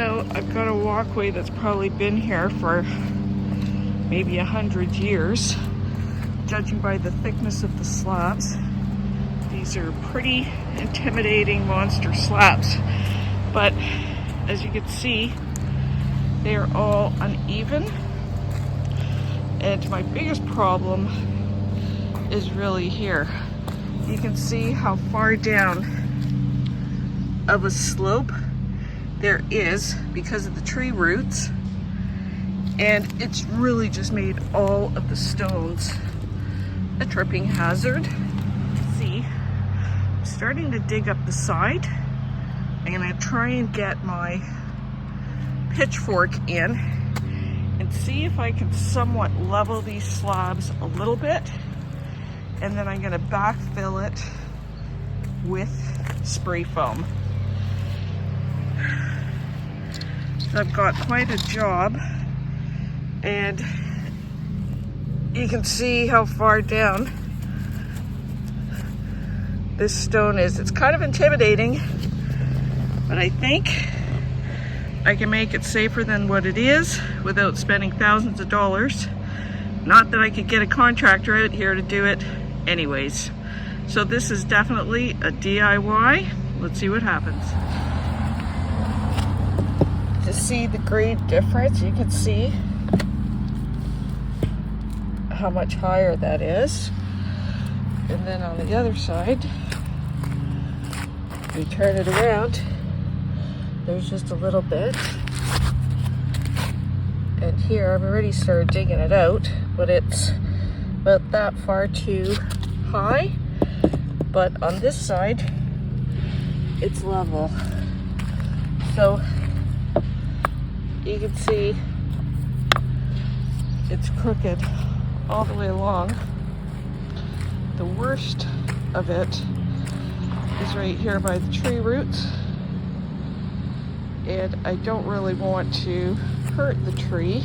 So I've got a walkway that's probably been here for maybe 100 years, judging by the thickness of the slabs. These are pretty intimidating monster slabs, but as you can see, they are all uneven. And my biggest problem is really here. You can see how far down of a slope there is because of the tree roots, and it's really just made all of the stones a tripping hazard. See, I'm starting to dig up the side. I'm gonna try and get my pitchfork in and see if I can somewhat level these slabs a little bit, and then I'm gonna backfill it with spray foam. I've got quite a job, and you can see how far down this stone is. It's kind of intimidating, but I think I can make it safer than what it is without spending thousands of dollars. Not that I could get a contractor out here to do it anyways. So this is definitely a DIY. Let's see what happens. To see the grade difference, you can see how much higher that is. And then on the other side, we turn it around, there's just a little bit. And here I've already started digging it out, but it's about that far too high. But on this side, it's level. So you can see it's crooked all the way along. The worst of it is right here by the tree roots, and I don't really want to hurt the tree,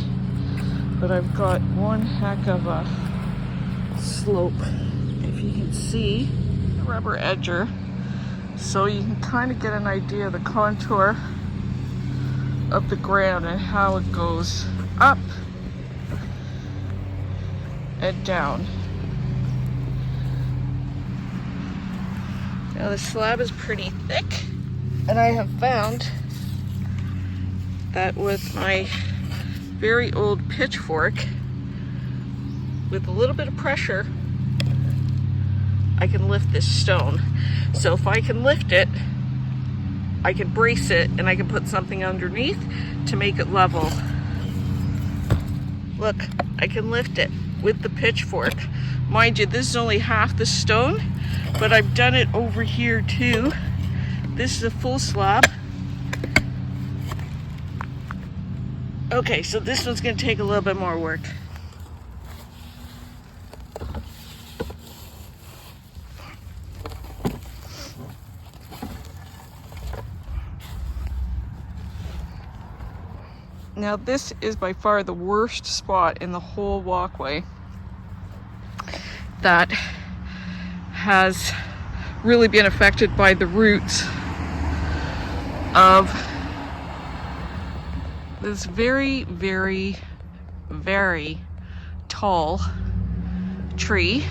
but I've got one heck of a slope, if you can see the rubber edger, so you can kind of get an idea of the contour of the ground and how it goes up and down. Now the slab is pretty thick, and I have found that with my very old pitchfork, with a little bit of pressure, I can lift this stone. So if I can lift it, I can brace it, and I can put something underneath to make it level. Look, I can lift it with the pitchfork. Mind you, this is only half the stone, but I've done it over here too. This is a full slab. Okay, so this one's gonna take a little bit more work. Now this is by far the worst spot in the whole walkway that has really been affected by the roots of this very, very, very tall tree.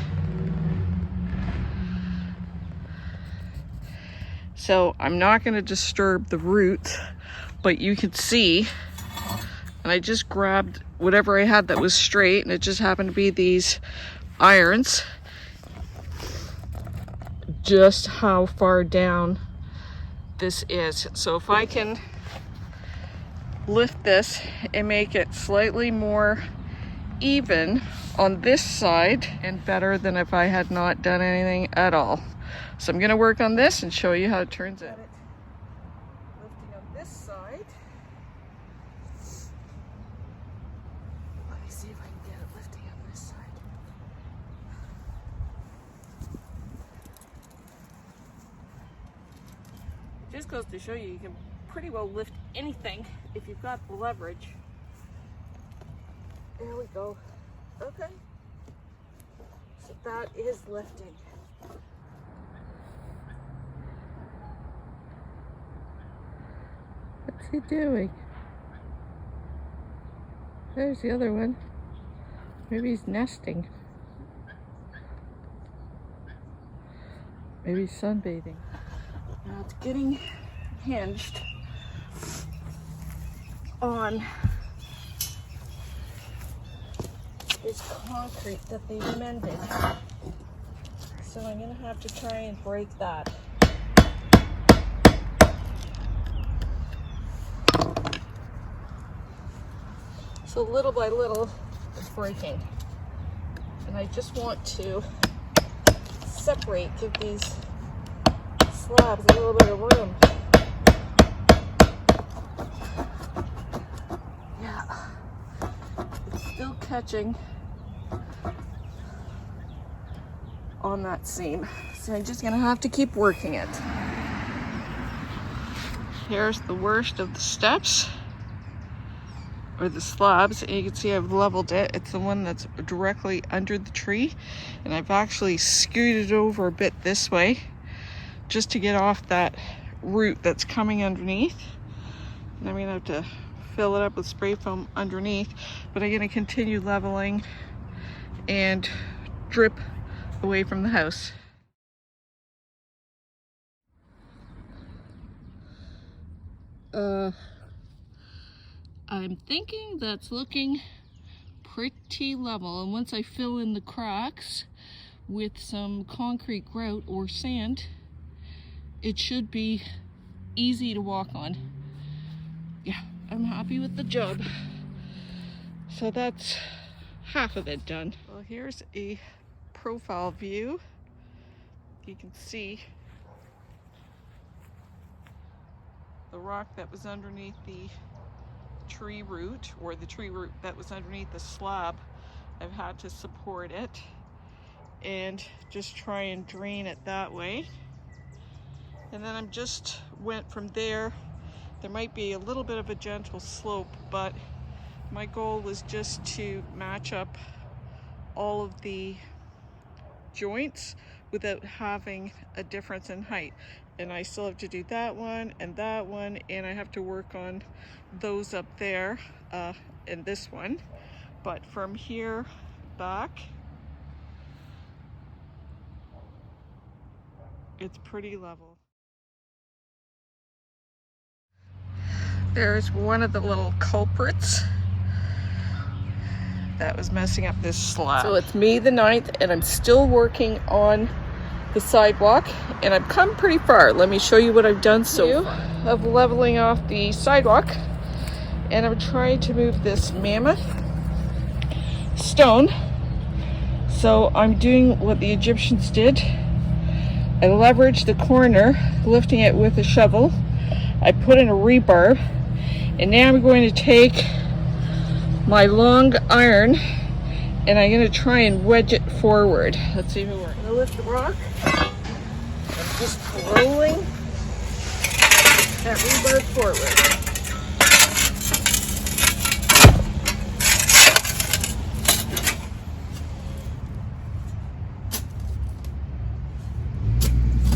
So I'm not going to disturb the roots, but you can see, and I just grabbed whatever I had that was straight, and it just happened to be these irons, just how far down this is. So if I can lift this and make it slightly more even on this side, and better than if I had not done anything at all. So I'm going to work on this and show you how it turns out. Lifting on this side. Let me see if I can get it lifting on this side. It just goes to show you can pretty well lift anything if you've got the leverage. There we go. Okay. So that is lifting. What's he doing? There's the other one. Maybe he's nesting. Maybe he's sunbathing. Now it's getting hinged on this concrete that they mended. So I'm gonna have to try and break that. So little by little, it's breaking. And I just want to separate, give these slabs a little bit of room. Yeah, it's still catching on that seam. So I'm just gonna have to keep working it. Here's the worst of the steps, or the slabs, and you can see I've leveled it. It's the one that's directly under the tree, and I've actually scooted over a bit this way just to get off that root that's coming underneath. And I'm gonna have to fill it up with spray foam underneath, but I'm gonna continue leveling and drip away from the house. I'm thinking that's looking pretty level, and once I fill in the cracks with some concrete grout or sand, it should be easy to walk on. Yeah, I'm happy with the job. So that's half of it done. Well, here's a profile view. You can see the rock that was underneath the tree root, or the tree root that was underneath the slab. I've had to support it and just try and drain it that way. And then I'm just went from there. There might be a little bit of a gentle slope, but my goal was just to match up all of the joints without having a difference in height. And I still have to do that one, and I have to work on those up there and this one. But from here back, it's pretty level. There's one of the little culprits that was messing up this slab. So it's May the 9th, and I'm still working on the sidewalk, and I've come pretty far. Let me show you what I've done so far. Of leveling off the sidewalk, and I'm trying to move this mammoth stone. So I'm doing what the Egyptians did. I leveraged the corner, lifting it with a shovel. I put in a rebar, and now I'm going to take my long iron and I'm going to try and wedge it forward. Let's see if it works. I'm going to lift the rock. I'm just rolling that rebar forward.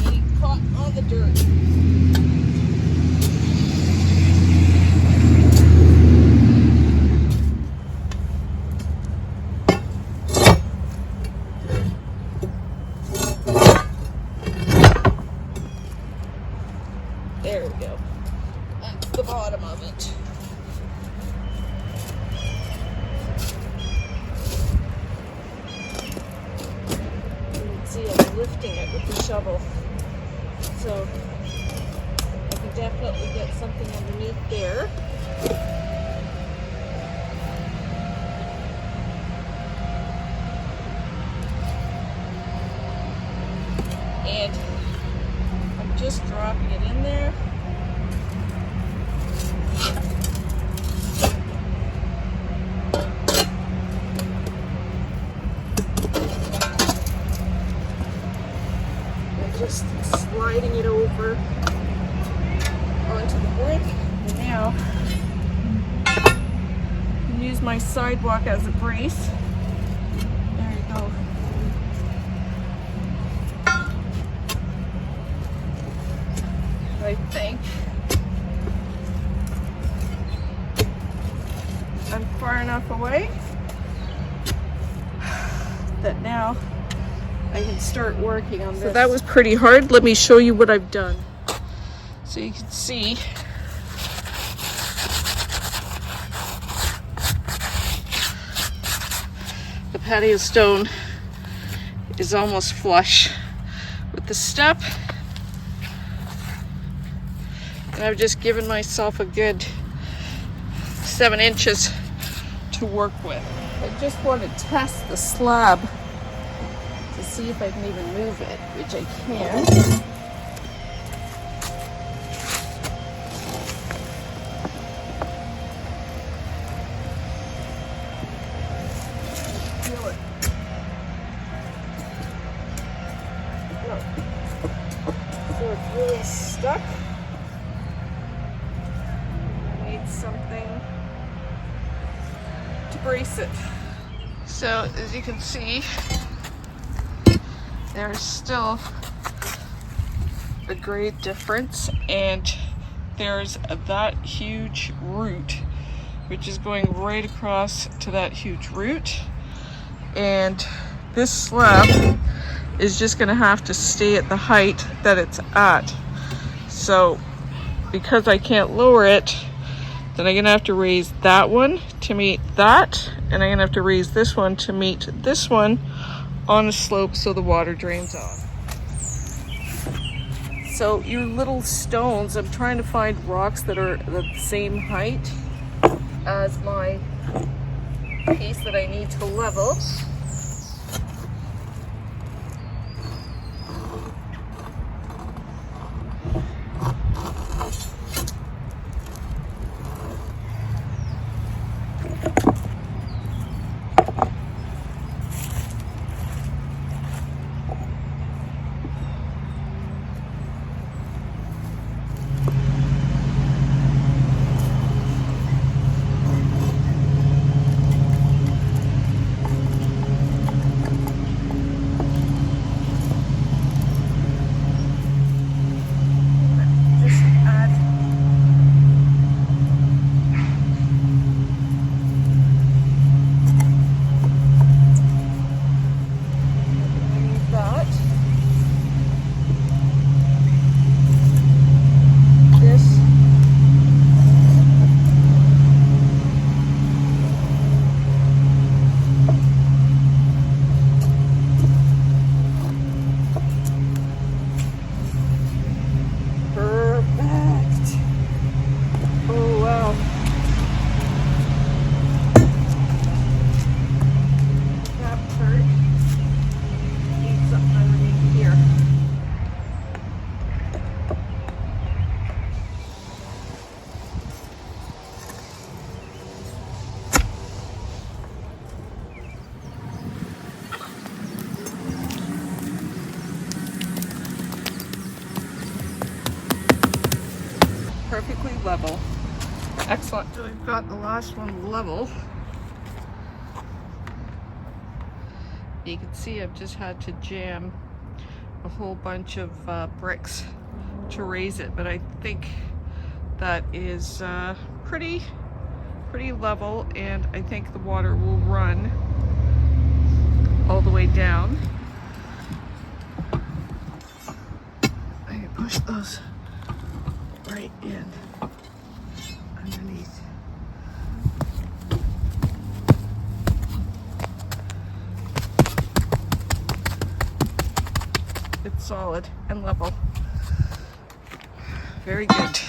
Getting caught on the dirt. There we go. That's the bottom of it. You can see I'm lifting it with the shovel. So I can definitely get something underneath there. And I'm just dropping it in there. And just sliding it over onto the brick. And now I can use my sidewalk as a brace. There you go. I think I'm far enough away that now I can start working on this. So that was pretty hard. Let me show you what I've done. So you can see the patio stone is almost flush with the step. And I've just given myself a good 7 inches to work with. I just want to test the slab to see if I can even move it, which I can. Feel it. So it's really stuck. I need something to brace it. So as you can see, there's still a great difference, and there's that huge root which is going right across to that huge root, and this slab is just going to have to stay at the height that it's at. So because I can't lower it, then I'm going to have to raise that one to meet that, and I'm going to have to raise this one to meet this one on the slope so the water drains off. So your little stones, I'm trying to find rocks that are the same height as my piece that I need to level. Perfectly level. Excellent. So we've got the last one level. You can see I've just had to jam a whole bunch of bricks to raise it, but I think that is pretty level, and I think the water will run all the way down. I can push those right in underneath. It's solid and level. Very good.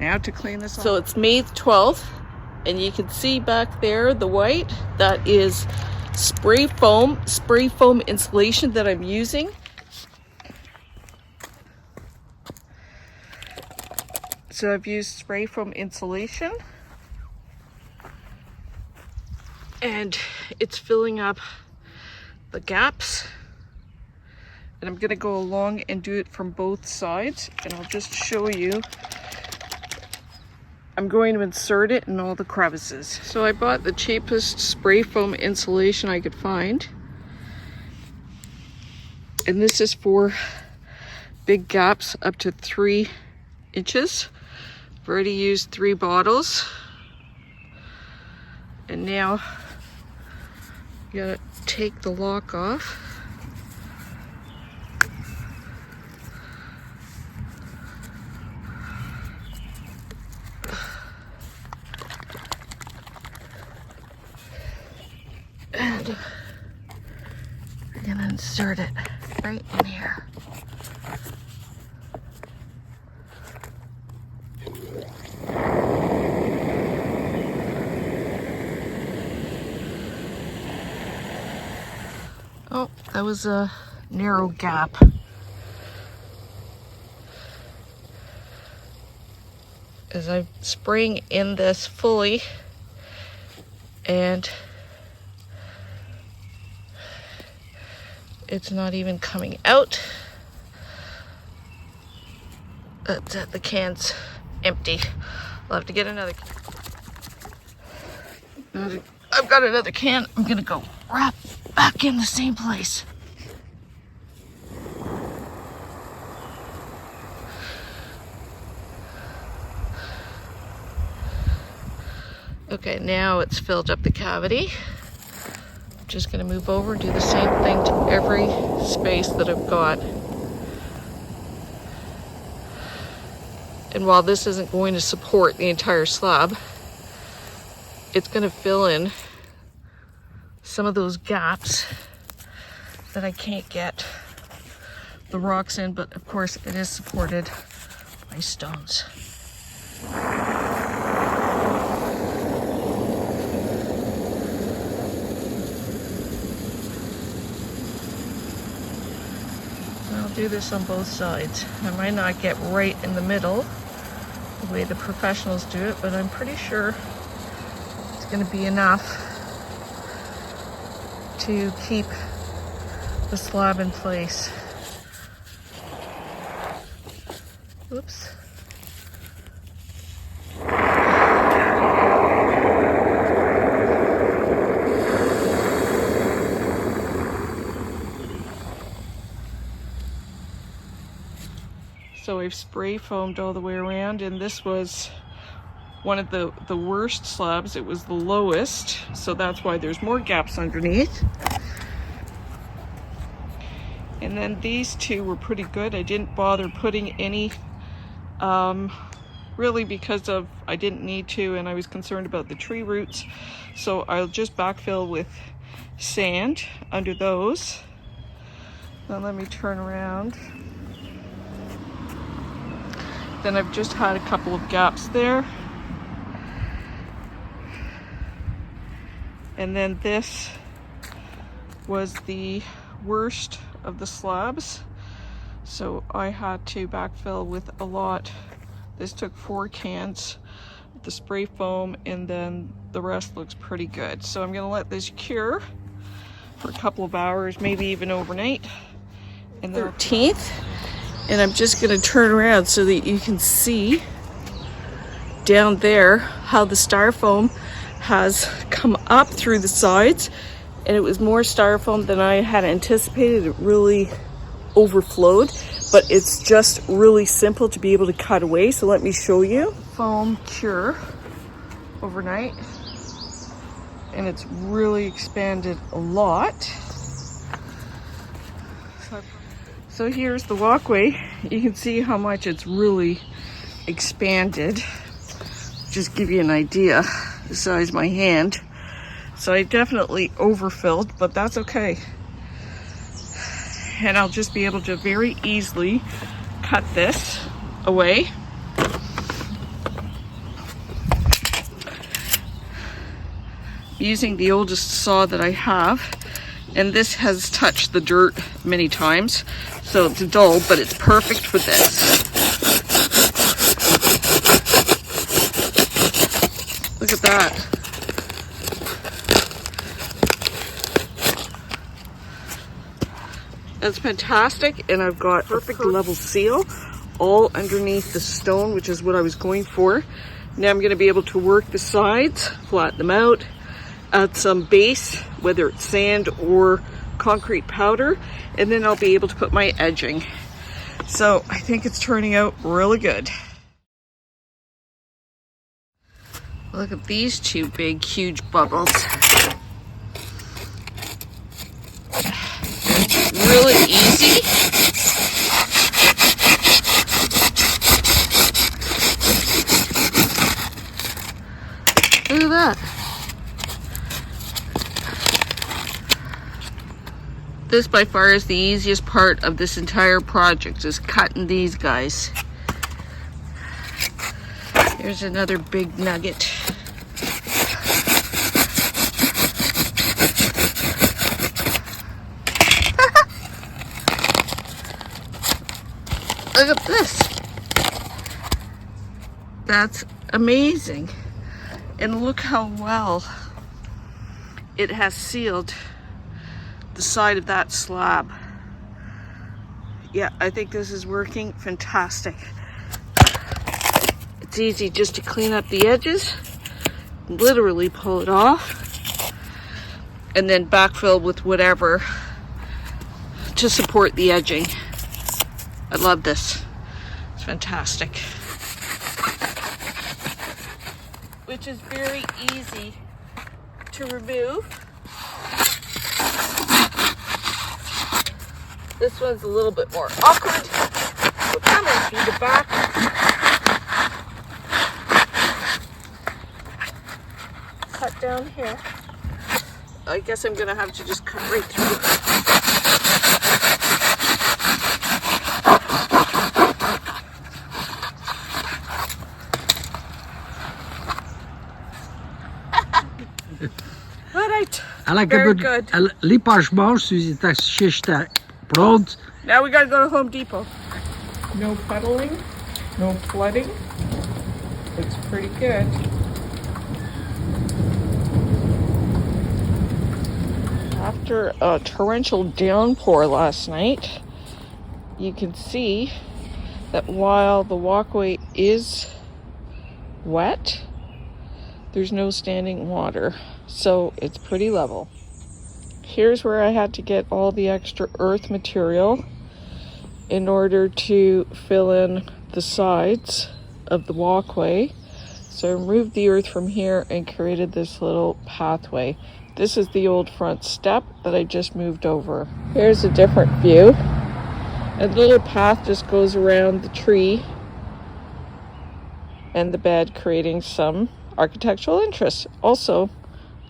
Now to clean this off. So it's May 12th, and you can see back there the white. That is spray foam insulation that I'm using. So I've used spray foam insulation, and it's filling up the gaps, and I'm going to go along and do it from both sides, and I'll just show you. I'm going to insert it in all the crevices. So I bought the cheapest spray foam insulation I could find, and this is for big gaps up to 3 inches. I've already used 3 bottles. And now you gotta take the lock off. And we're gonna insert it right in here. Oh, that was a narrow gap. As I'm spraying in this fully, and it's not even coming out. That's it, the can's empty. I'll have to get another can. I've got another can. I'm gonna go wrap back in the same place. Okay, now it's filled up the cavity. I'm just gonna move over and do the same thing to every space that I've got. And while this isn't going to support the entire slab, it's gonna fill in some of those gaps that I can't get the rocks in, but of course it is supported by stones. I'll do this on both sides. I might not get right in the middle the way the professionals do it, but I'm pretty sure it's going to be enough to keep the slab in place. Oops. So I've spray foamed all the way around, and this was one of the worst slabs. It was the lowest, so that's why there's more gaps underneath. And then these two were pretty good. I didn't bother putting any, really because of I didn't need to, and I was concerned about the tree roots. So I'll just backfill with sand under those. Now let me turn around. Then I've just had a couple of gaps there. And then this was the worst of the slabs, so I had to backfill with a lot. This took 4 cans of the spray foam, and then the rest looks pretty good. So I'm gonna let this cure for a couple of hours, maybe even overnight. And 13th, and I'm just gonna turn around so that you can see down there how the styrofoam has come up through the sides, and it was more styrofoam than I had anticipated. It really overflowed, but it's just really simple to be able to cut away. So let me show you. Foam cure overnight, and it's really expanded a lot. So here's the walkway. You can see how much it's really expanded. Just give you an idea the size of my hand. So I definitely overfilled, but that's okay. And I'll just be able to very easily cut this away. Using the oldest saw that I have, and this has touched the dirt many times, so it's dull, but it's perfect for this. Look at that. That's fantastic, and I've got perfect level seal all underneath the stone, which is what I was going for. Now I'm going to be able to work the sides, flatten them out, add some base, whether it's sand or concrete powder, and then I'll be able to put my edging. So I think it's turning out really good. Look at these two big, huge bubbles. Really easy. Look at that. This by far is the easiest part of this entire project, is cutting these guys. Here's another big nugget. Look at this. That's amazing. And look how well it has sealed the side of that slab. Yeah, I think this is working fantastic. It's easy just to clean up the edges, literally pull it off, and then backfill with whatever to support the edging. I love this. It's fantastic. Which is very easy to remove. This one's a little bit more awkward. So come and feed it back. Cut down here. I guess I'm gonna have to just cut right through. Alright. Very good. Now we gotta go to Home Depot. No puddling, no flooding. Looks pretty good. After a torrential downpour last night, you can see that while the walkway is wet, there's no standing water, so it's pretty level. Here's where I had to get all the extra earth material in order to fill in the sides of the walkway. So I removed the earth from here and created this little pathway. This is the old front step that I just moved over. Here's a different view. A little path just goes around the tree and the bed, creating some architectural interest. Also,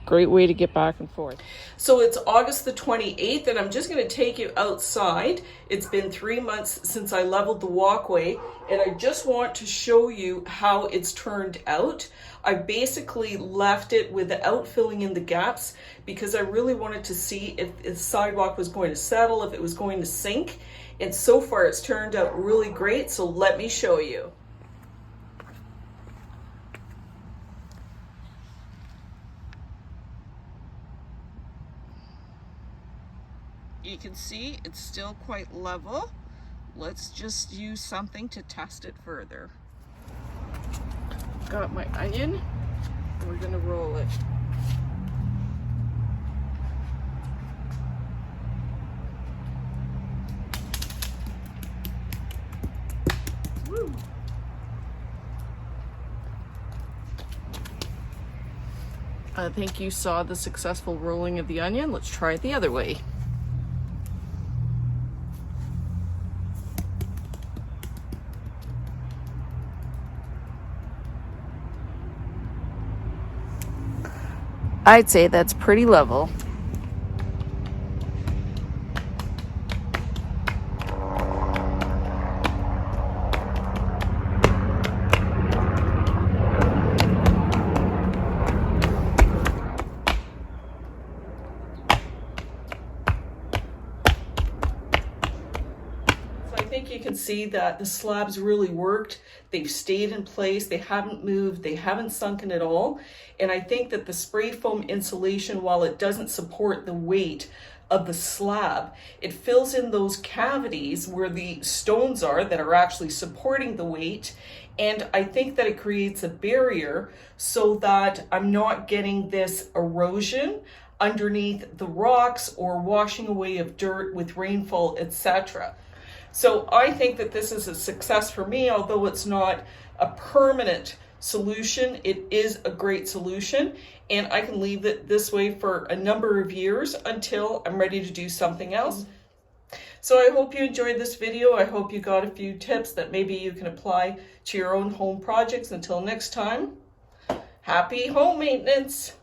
great way to get back and forth. So it's August the 28th, and I'm just going to take you outside. It's been 3 months since I leveled the walkway, and I just want to show you how it's turned out. I basically left it without filling in the gaps because I really wanted to see if the sidewalk was going to settle, if it was going to sink, and so far it's turned out really great, so let me show you. You can see it's still quite level. Let's just use something to test it further. Got my onion. We're gonna roll it. Woo. I think you saw the successful rolling of the onion. Let's try it the other way. I'd say that's pretty level. I think you can see that the slabs really worked. They've stayed in place. They haven't moved. They haven't sunken at all. And I think that the spray foam insulation, while it doesn't support the weight of the slab, it fills in those cavities where the stones are that are actually supporting the weight. And I think that it creates a barrier so that I'm not getting this erosion underneath the rocks or washing away of dirt with rainfall, etc. So I think that this is a success for me, although it's not a permanent solution, it is a great solution, and I can leave it this way for a number of years until I'm ready to do something else. So I hope you enjoyed this video. I hope you got a few tips that maybe you can apply to your own home projects. Until next time, happy home maintenance.